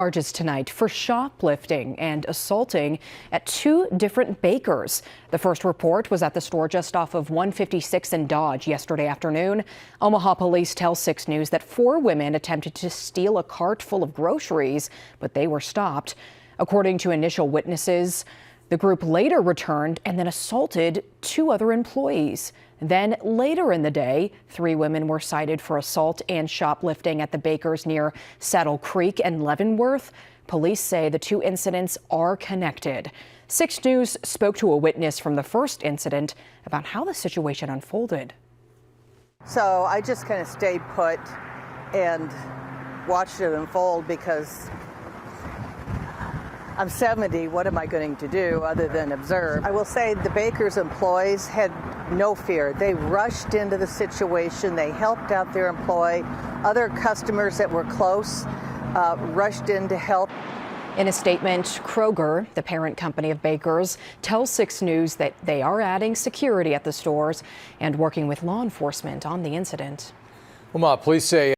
Charges tonight for shoplifting and assaulting at two different bakers. The first report was at the store just off of 156 and Dodge yesterday afternoon. Omaha Police tell 6 News that 4 women attempted to steal a cart full of groceries, but they were stopped. According to initial witnesses, the group later returned and then assaulted 2 other employees. Then later in the day, 3 women were cited for assault and shoplifting at the bakers near Saddle Creek and Leavenworth. Police say the 2 incidents are connected. 6 News spoke to a witness from the first incident about how the situation unfolded. So I just kind of stayed put and watched it unfold because I'm 70, what am I going to do other than observe? I will say the baker's employees had no fear. They rushed into the situation. They helped out their employee. Other customers that were close rushed in to help. In a statement, Kroger, the parent company of Bakers, tells 6 News that they are adding security at the stores and working with law enforcement on the incident. Omaha Police say